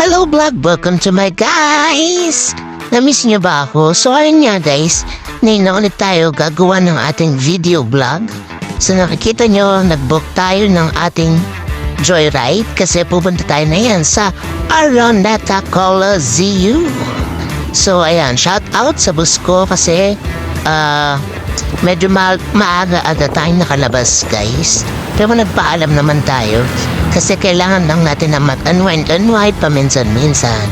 Hello vlog! Welcome to my guys! Namiss niyo ba ako? So ayun nga guys, ngayon na ulit tayo gagawa ng ating video vlog. So nakikita nyo, nag-book tayo ng ating joyride kasi pupunta tayo na yan sa Araneta Coliseum. So ayan, shout out sa bus ko kasi medyo maaga-aga tayong nakalabas guys. Pero nagpaalam naman tayo kasi kailangan lang natin na mag-unwind paminsan-minsan.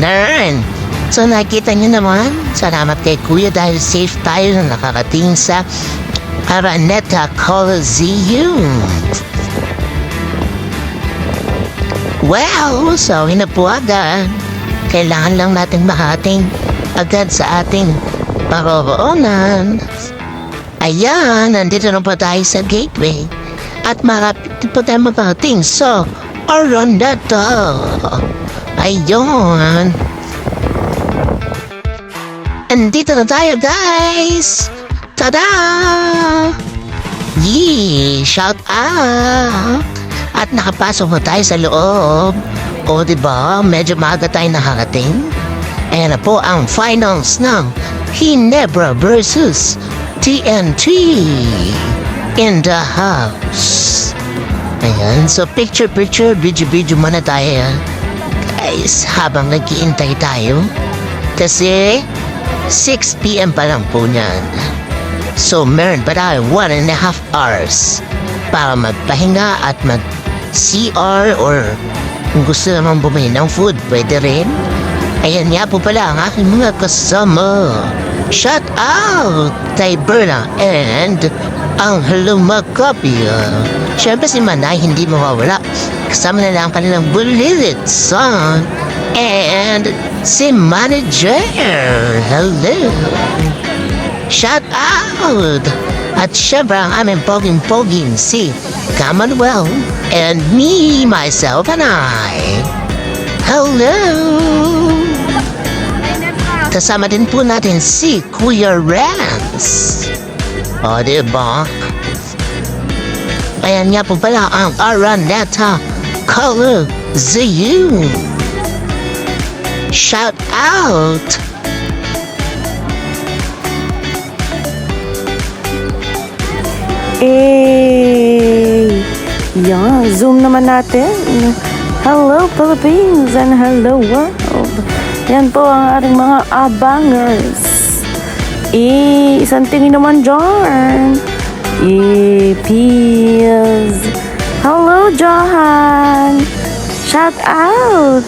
Nern! So nakita nyo naman, salamat kay Kuya dahil safe tayo na nakakating sa Araneta Coliseum. Well, so hinapuagan. Kailangan lang natin makating agad sa ating paroroonan. Ayan, nandito na pa tayo sa gateway. At marapit pa tayo makarating sa Araneta. Ayun. Andito na tayo, guys! Tada! Yee! Shout out! At nakapasok na tayo sa loob. O, diba? Medyo maaga tayo nakarating. Ayan na po ang finals ng Ginebra versus TNT in the house. Ayan. So, picture, video muna tayo. Guys, habang nag-iintay tayo. Kasi 6 PM pa lang po niyan. So, meron pa tayo 1.5 hours para magpahinga at mag-CR or kung gusto naman bumili ng food, pwede rin. Ayan nga po pala ang aking mga kasama. Shout out kay Berna and ang Hello Macapia. Siyempre si Manay hindi mawawala. Kasama na lang kanilang bulilit son. And si Manager. Hello. Shout out. At syempre ang aming poging-poging si Commonwealth and me, myself, and I. Hello. Kasama din po natin si Kuya Rance. O, diba? Ayan nga po pala ang Araneta Coliseum. Shout out! Yeah, zoom naman natin. Hello Philippines and hello world. Yan po ang ating mga abangers. Isang tingin naman dyan. Peas. Hello Johan. Shout out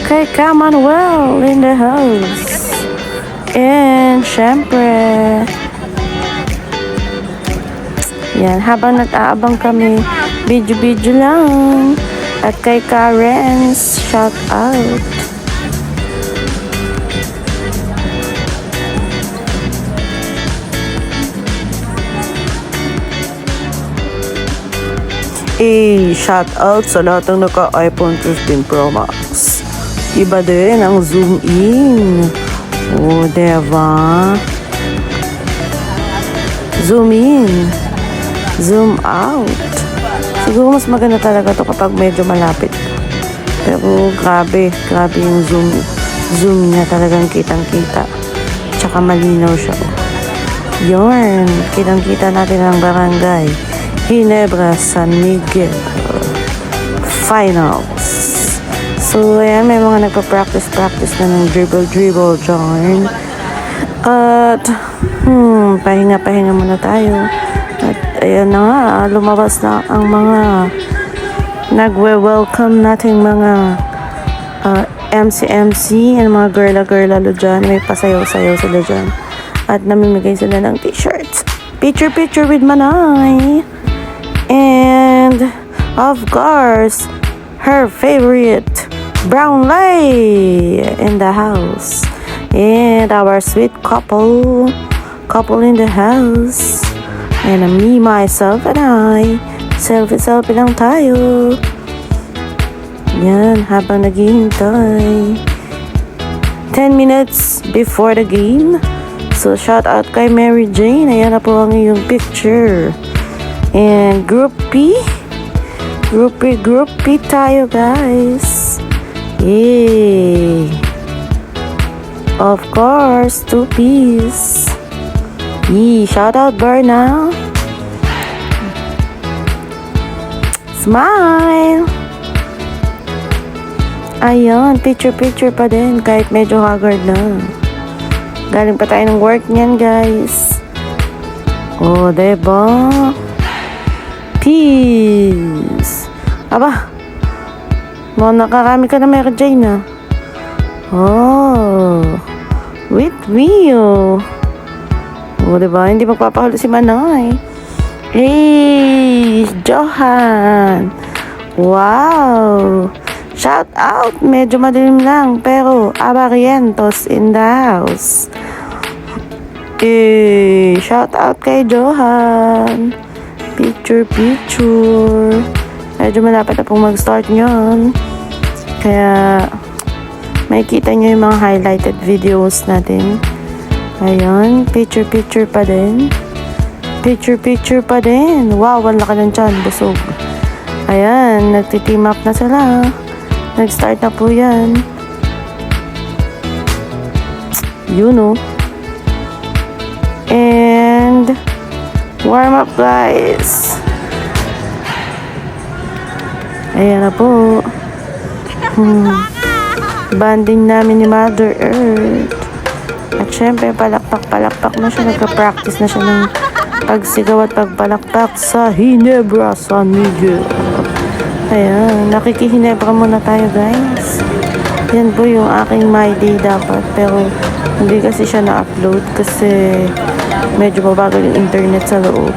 kay Commonwealth in the house. And syempre, yan, habang nag-aabang kami, video lang. At kay Karen's, shout out. Shout out sa lahat ng naka-iPhone 15 Pro Max. Iba din ang zoom in. O, diba? Zoom in. Zoom out. Siguro mas maganda talaga to kapag medyo malapit. Pero grabe yung zoom niya, talagang kitang-kita. Tsaka malinaw siya. Yun, kitang-kita natin ang barangay Ginebra San Miguel Finals. So ayan, may mga nagpa-practice na ng dribble dyan. At pahinga muna tayo. At ayan na nga, lumabas na ang mga nagwe-welcome nating mga MC and mga girla dyan. May pasayaw-sayaw sila dyan. At namimigay sila ng t-shirts. Picture with Manay. And of course, her favorite Brown Lay in the house. And our sweet couple in the house. And me, myself, and I. Selfie lang tayo. Yan, habang naghihintay. 10 minutes before the game. So, shout out kay Mary Jane. Ayan na po ang iyong picture. And Group P tayo, guys. Yeah. Of course, 2-piece. Yee, shout out Berna. Smile. Ayan, picture pa din kahit medyo haggard na. Galing pa tayo ng work niyan, guys. Oh, diba? Peace. Aba, nakarami ka na Mary Jane, ah. Oh, with Rio. Oh, diba? Hindi magpapahuli si Manay. Hey, Johan. Wow. Shout out. Medyo madilim lang, pero Abarientos in the house. Hey, shout out kay Johan. Picture. Medyo malapit na pong mag-start nyon. Kaya, makikita nyo yung mga highlighted videos natin. Ayun, picture pa din. Picture pa din. Wow, ang laki ng tiyan, busog. Ayan, nagti-team up na sila. Nag-start na po yan. You know. And, warm up guys. Ayan na po. Banding namin ni Mother Earth. At syempre, palakpak na siya. Nagka-practice na siya ng pagsigaw at pagpalakpak sa Ginebra San Miguel. Ayan, nakikihinebra muna tayo guys. Yan po yung aking my day dapat. Pero hindi kasi siya na-upload kasi medyo mabagal yung internet sa loob.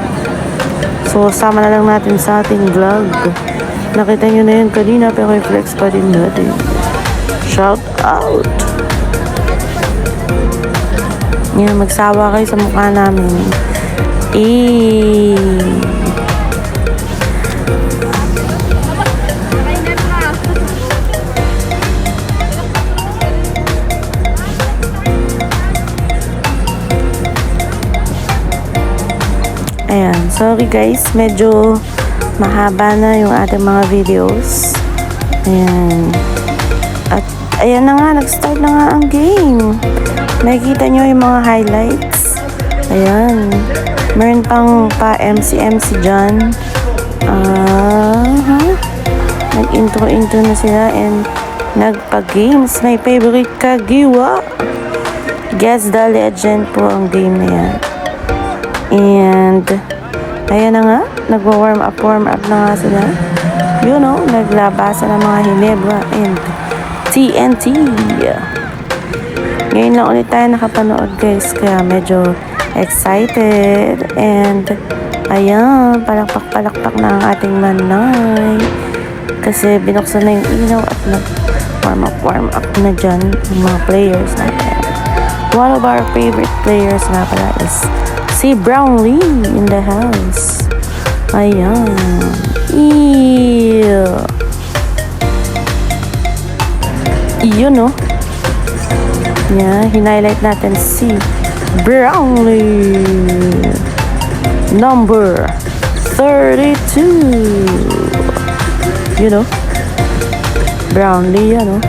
So, sama na lang natin sa ating vlog. Nakita nyo na yun kanina pero i-flex pa din natin. Shout out! Yan, magsawa kayo sa mukha namin. Ayan, sorry guys, medyo mahaba na yung ating mga videos. Ayan. At ayan na nga, nag-start na nga ang game. Nakikita nyo yung mga highlights. Ayan. Meron pang pa-MC dyan. Nag-intro na sila and nagpa-games. My favorite Kagiwa. Guess the Legend po ang game na yan. And ayan na nga, nagwa-warm up na nga sila. You know, naglabasan ng mga Ginebra and TNT. Ngayon lang ulit tayo nakapanood guys, kaya medyo excited. And ayan, palakpak na ang ating Manay. Kasi binuksan na yung ilaw at nag-warm up na dyan yung mga players natin. One of our favorite players nga pala is si Brownlee in the house. Ayan. Yun no. Yeah, hinighlight natin si Brownlee. Number 32. You know. Brownlee, you know.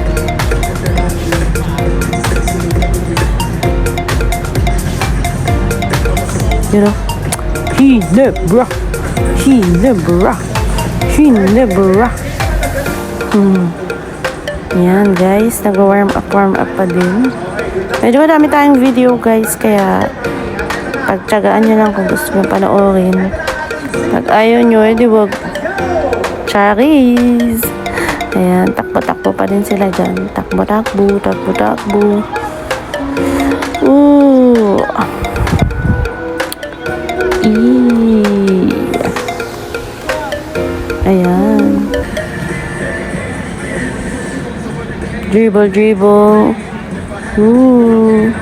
You know. Ginebra. Yan guys, nag-warm up pa din. Medyo madami tayong video guys, kaya pagtsagaan nyo lang kung gusto nyo panoorin. Pag ayaw nyo, edi wag. Charis! Ayan, takbo pa din sila dyan. Takbo. Ooh. Ayan. Dribble. Ooh.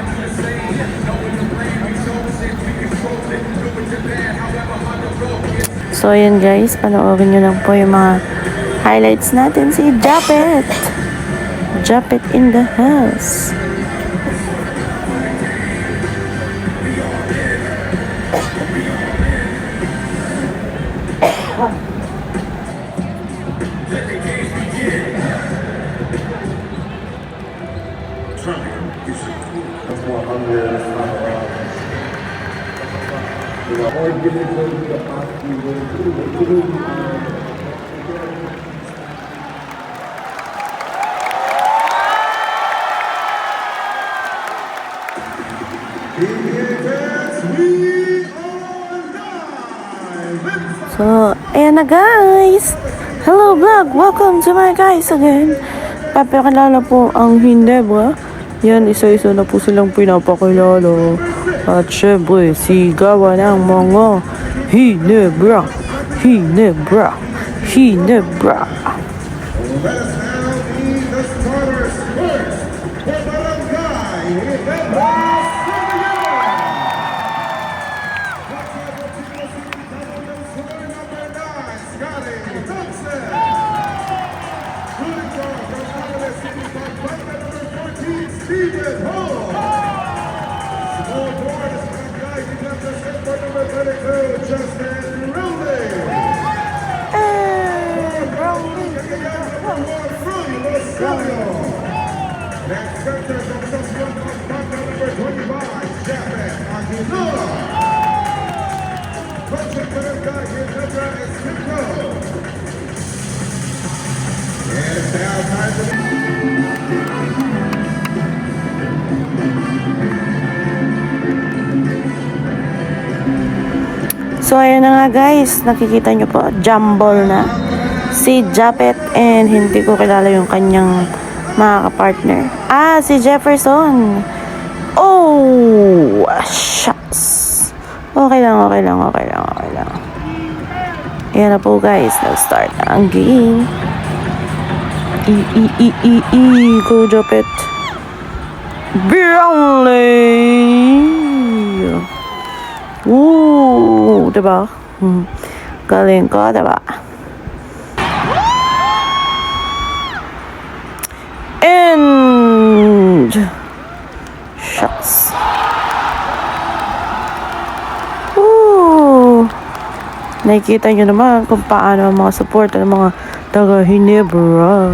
So, ayan guys. Panoorin nyo lang po yung mga highlights natin. Si Japet in the house. Time is So, ayan na guys. Hello vlog, welcome to my guys again. Papakilala po ang Hinebra. Yan, isa-isa na po silang pinapakilala. At syempre, sigawan ang mga Hinebra. Hinebra. Hinebra. So ayan na nga guys, nakikita nyo po, jumble na si Japet and hindi ko kilala yung kanyang mga kapartner. Ah, si Jefferson. Oh, shucks. Okay lang. Ayan na po guys, nag-start na ang game. Go Japet. Brownlee. Woo! Diba? Galing ko, diba? And shucks. Woo! Nakikita nyo naman kung paano ang mga support ng mga taga Hinebra.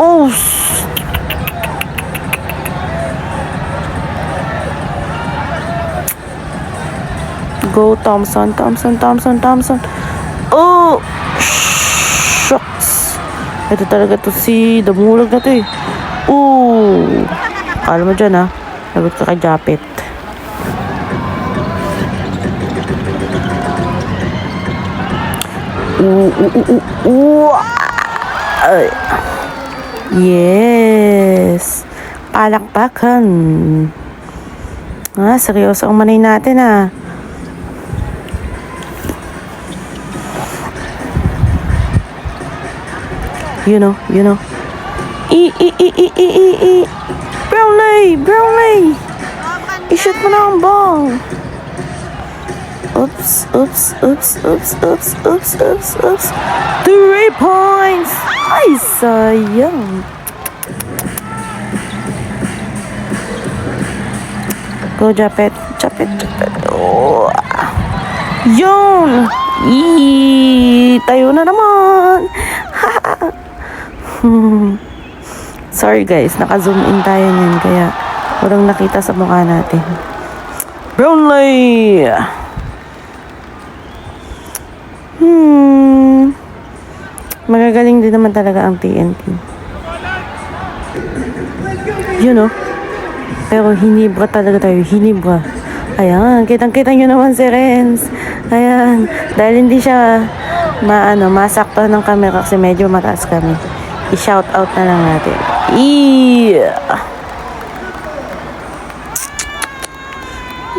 Oh! Go Thompson. Oh! Shucks! Ito talaga to si Damulag na to eh. Oh! Akala mo dyan ha. Lagot ka kay Japet. Ay. Yes. Palakpakan. Ah, seryoso ang manay natin ah. You know. Brownlee. I-shoot mo na ang ball. Oops. 3 points. Ay, sayang. Go, Japet. Oh. Yun. Tayo na naman. Sorry guys, naka-zoom in tayo niyan kaya walang nakita sa mukha natin. Brownlee. Magagaling din naman talaga ang TNT. You know? Pero Hinebra talaga tayo. Hinebra. Ayan, kitang-kita nyo naman si Renz. Ayan, dahil hindi siya masakto ng camera kasi medyo mataas kami. I-shout out na lang natin.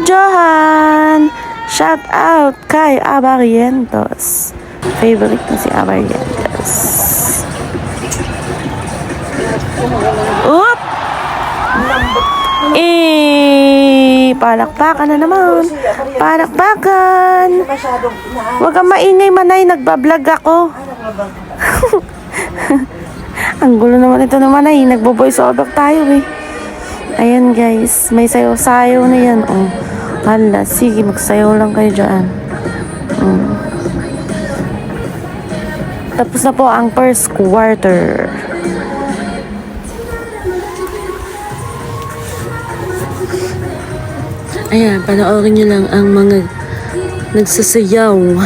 Johan! Shout out kay Abarientos. Favorite na si Abarientos. Oop! Palakpakan na naman. Palakpakan. Huwag kang maingay, manay. Nagbablog ako. Ang gulo naman ito naman ay. Nagbo-voice over tayo eh. Ayan guys. May sayaw-sayaw na yan. Oh. Hala, sige. Magsayaw lang kayo dyan. Tapos na po ang first quarter. Ayan, panoorin nyo lang ang mga nagsasayaw.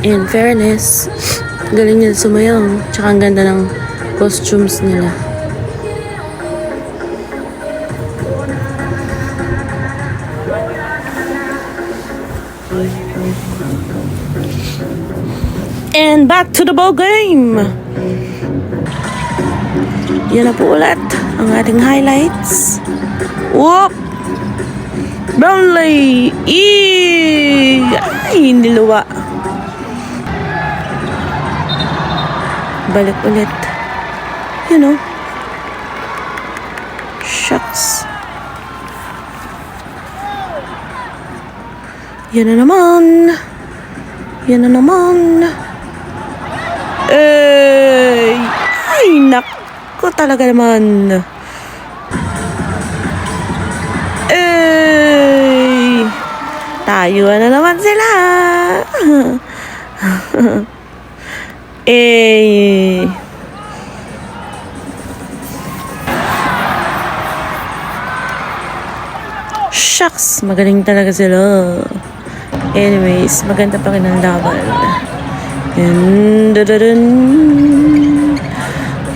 In fairness, galing nila sumayaw. Tsaka ang ganda ng costumes nila. And back to the ball game! Yan na po ulit ang ating highlights. Whoop! Brownlee! Ay, niluwa. Balik ulit. You know. Shucks. Yan na naman. Yan na naman. Ay, naku talaga naman. Tayo na naman sila. Shucks, magaling talaga sila. Anyways, maganda pa rin ang laban. And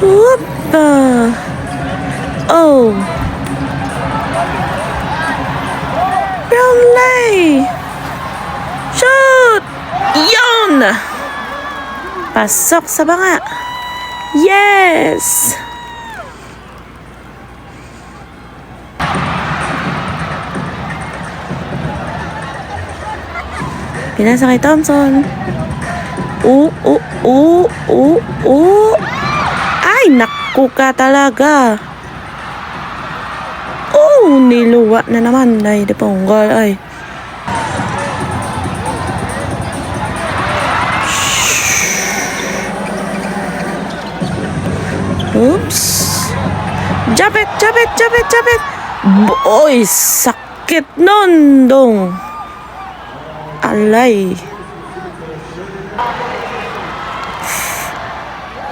Whoopa! Oh! Brownlee! Shoot! Yun! Pasok sa banga. Yes! Pinasa kay Thompson. Ay, naku ka talaga. Niluwa na naman. Ay, di pa unggal. Ay. Oops. Japit. Boy, sakit nun dong. Alay.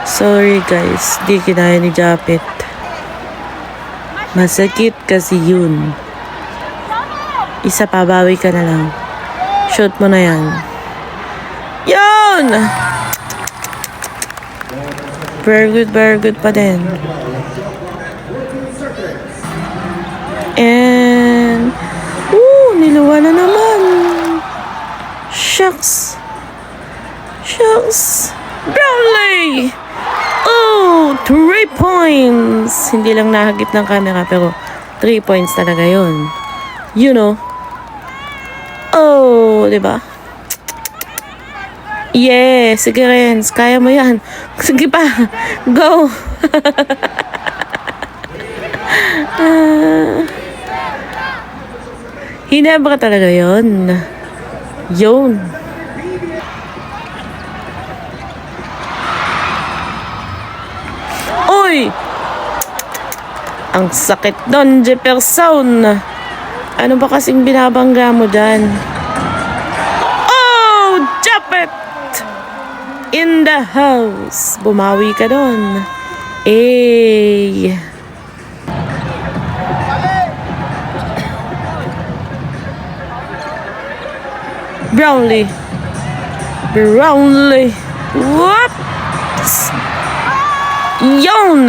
Sorry guys, di kinaya ni Japit. Masakit kasi yun. Isa pa, bawi ka na lang. Shoot mo na yan. Yun! Very good pa din. And niluwa na naman. Shucks. Brownlee! 3 points! Hindi lang nahagip ng camera, pero 3 points talaga yun. You know. Diba? Yeah, sige Renz, kaya mo yan. Sige pa, go! Hinebra talaga yun. Yun. Uy! Ang sakit doon, Jefferson. Ano ba kasing binabangga mo dyan? Japet! In the house. Bumawi ka doon. Brownlee. Whoops! Yun!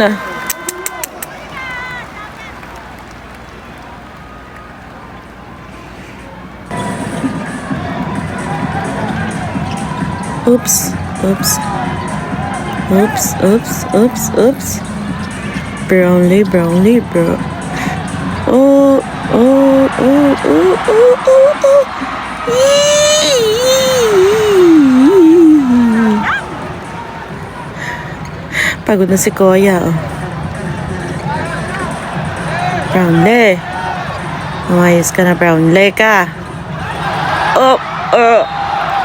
Oops. Brownlee, bro. Pagod na si Koya, Brownlee. Umayos ka na, Brownlee ka.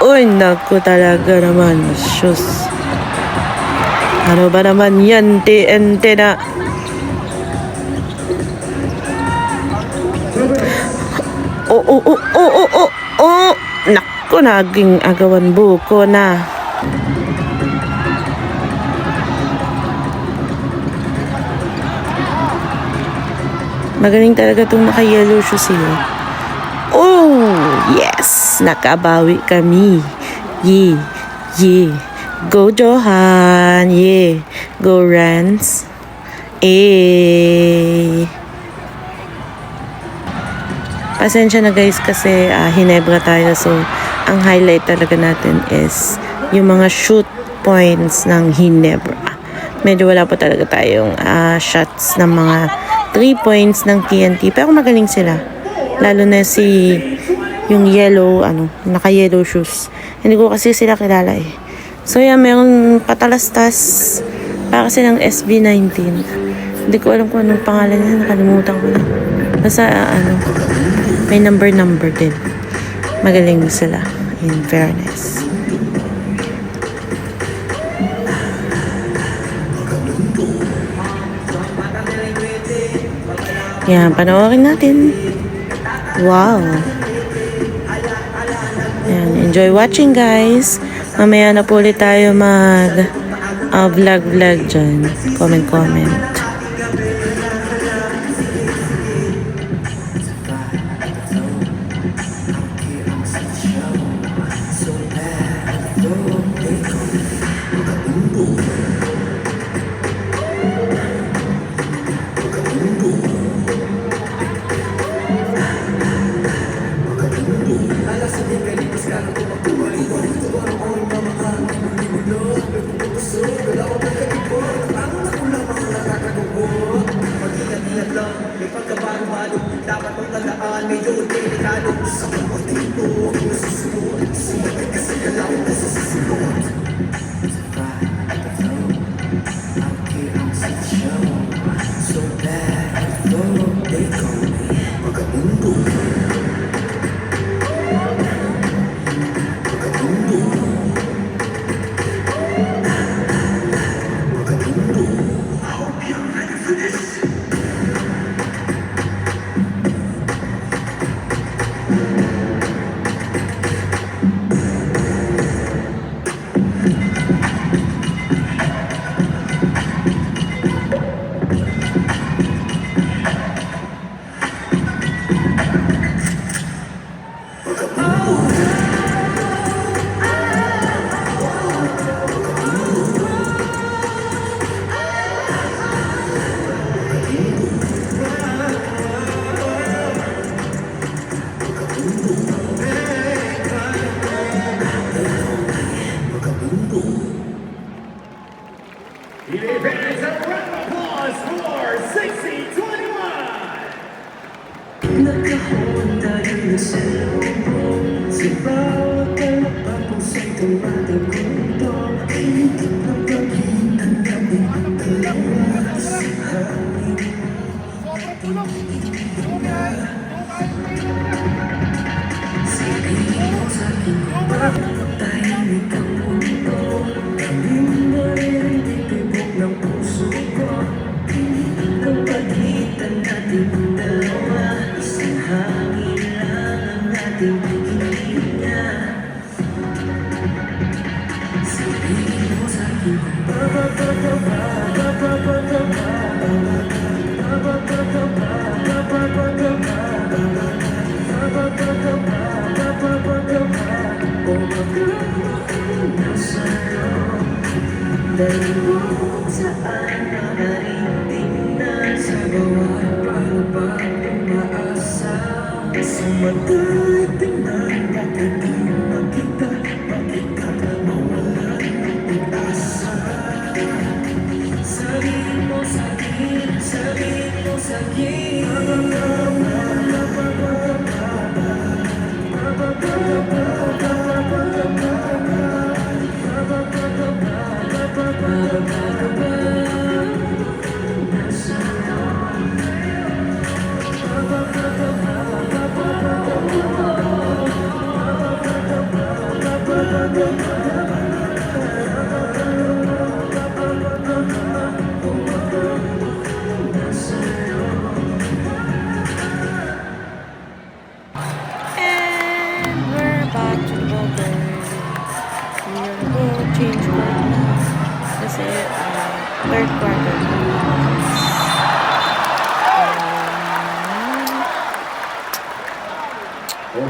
Uy, naku talaga naman. Shush. Ano ba naman yan, TNT na? Naku, naging agawan buko na. Magaling talaga itong naka-yellow shoes eh. Oh, yes! Nakabawi kami. Yeah, yeah. Go Johan. Yeah. Go Rans. Eh. Pasensya na guys kasi Hinebra tayo. So, ang highlight talaga natin is yung mga shoot points ng Hinebra. Medyo wala pa talaga tayong shots ng mga 3 points ng TNT. Pero magaling sila. Lalo na yung yellow, naka-yellow shoes. Hindi ko kasi sila kilala eh. So yan, meron patalastas. Para silang SB19. Hindi ko alam kung anong pangalan niya. Nakalimutan ko na. Basta may number din. Magaling sila. In fairness. Yan, panoorin natin. Wow. Yan, enjoy watching guys. Mamaya na po ulit tayo vlog dyan. Comment. Fans, a round of applause for 6021! Nakahon tayo na sa loob sa bawat kalapang pusa'y tumatagpunto. Higit na pagitan natin ang dalawa sa hangin. Sabihin mo sa'kin kung bakit tahimik ang mundo. Hindi mo narinig tibok ng puso ko. Higit ang pagitan natin ang dalawa. Isang hangin lang ang ating hininga. Sabihin mo sa'kin kung dahil mo kung saan nakarating na sa bawat palabang umaasa. Sa mata ay pinangatid makita, bakit ka mawalan ng pag-asa? Sabihin mo sa'kin, And we're back to the guys. We're gonna go change court na. Kasi third quarter. Shoot!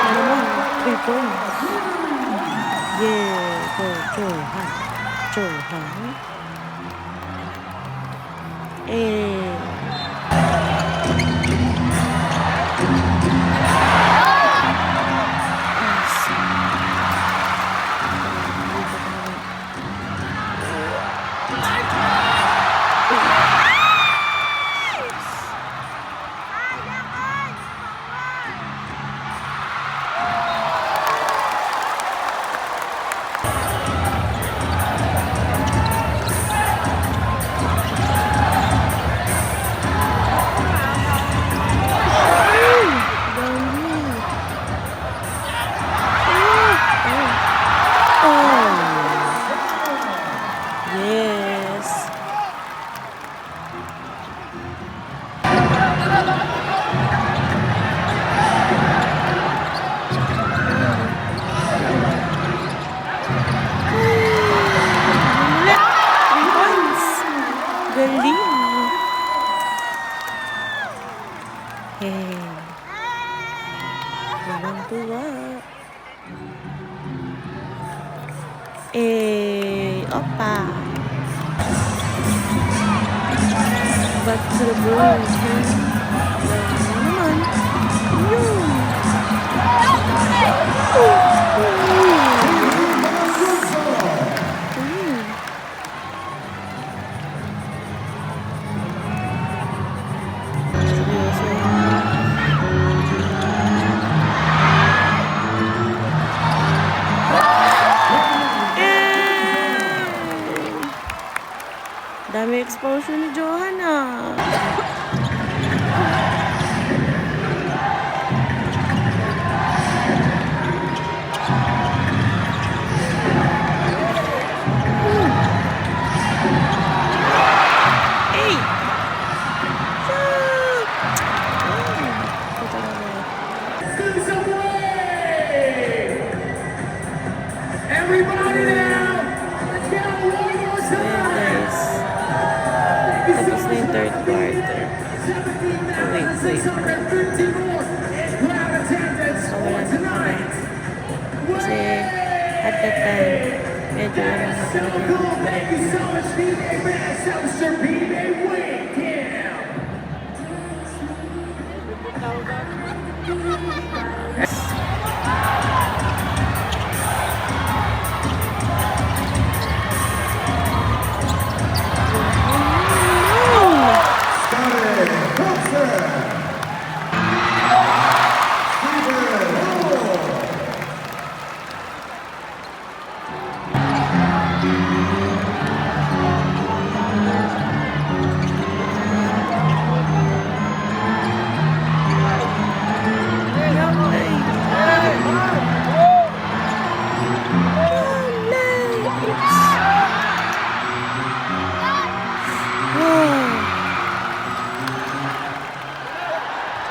Ano naman? 3 points. Yeah, go, Johan. Johan. Yes. Ulit. 3 points. Galing. Hey. Tuwang-tuwa. Opa. Back to the room. Naman. Yun. Dami exposure ni Johanna. Hey! Shoot! Everybody now! Let's get one more time! Tapos na yung third quarter. Wait. Wala na pala. Kasi at that time, medyo ano na talaga.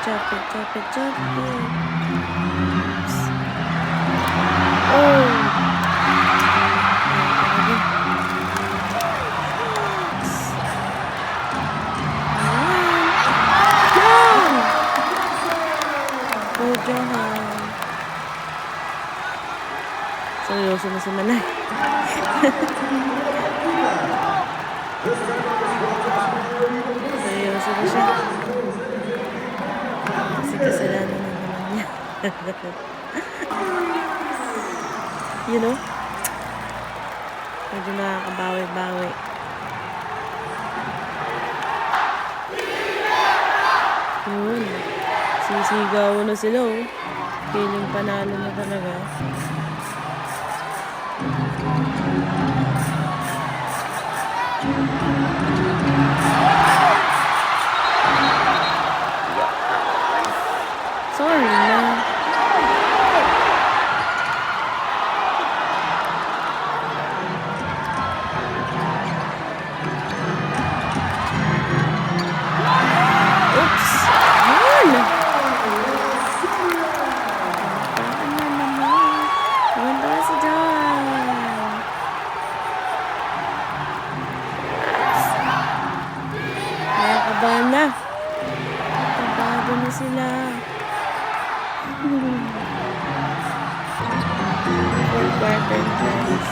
Drop it. Oh! Go, Johan. Seryoso na si Manay. Seryoso na siya. Kasi kasalanan na naman niya. You know? Medyo nakakabawi-bawi. Yun. Sisigaw na sila, oh. Feeling panalo na talaga. Sorry na. Oops! Yun! Paano naman? quarter, guys.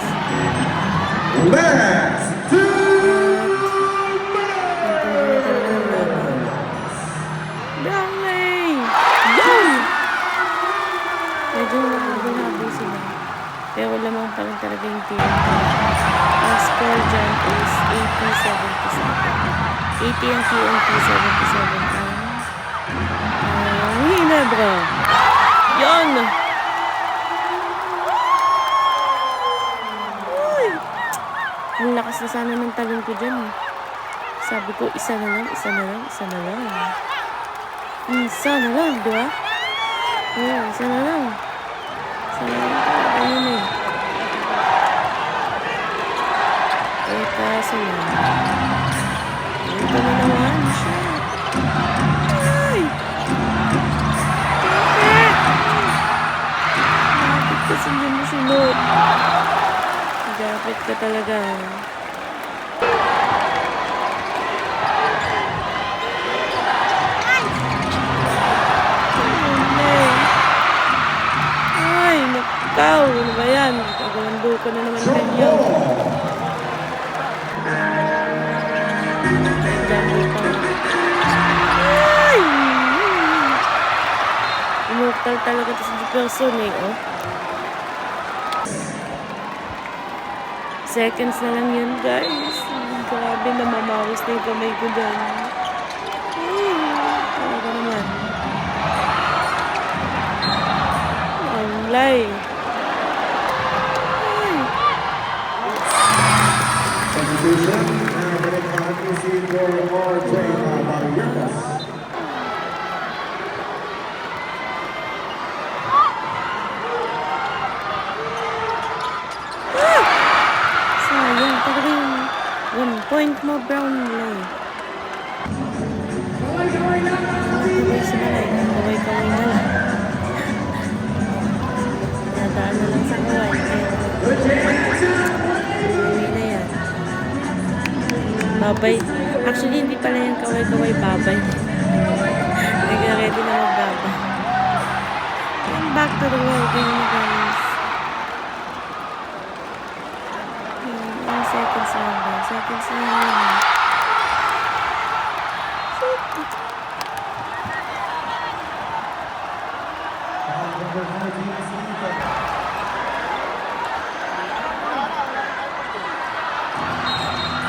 Last two Dami! Yun! Medyo nabulabay sila. Pero lamang pa rin talaga yung team. Ang score dyan is 80-77. 80 ang TNT, 77 ang Hinebra. Yun! Uy! Ang lakas na sana ng talon ko dyan. Sabi ko, isa na lang, isa na lang, isa na lang. Isa na lang, di ba? Oo, isa na lang. Isa na lang. Ayun eh. Eh, kaso lang. Ito na naman siya. Ay! Bakit? Bakit kasi hindi mo sunod? Dapat ka talaga. Ay, nakaw. Ano ba yan? Kagawando ko na naman medyo. Ay! Immortal talaga ito si person eh, oh. Seconds na lang yun, guys. Grabe, namamawis na yung kamay ko dyan. Talaga naman. Ang lay. Ay. Substitution. Balik po si RJ Barrios. Sayang, talaga yung 1 point mo, Brownlee. Kaway sila lang, kaway-kaway na lang. Nadaan na lang sa kaway. Kaway na yan. Babay. Actually, hindi pala yung kaway-kaway, babay. Nag-ready na magbabay. And back to the world, yun guys. Seconds lang ba? Seconds lang yun.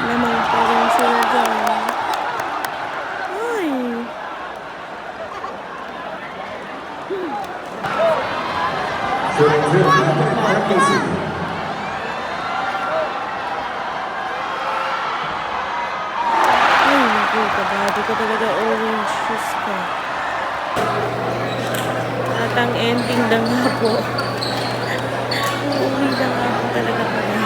Lamang pa rin sila dyan. Ay! Ay, naku, kabado ka talaga, orange shoes ka. At ang ending na nga po. Uuwi na nga po talaga kami.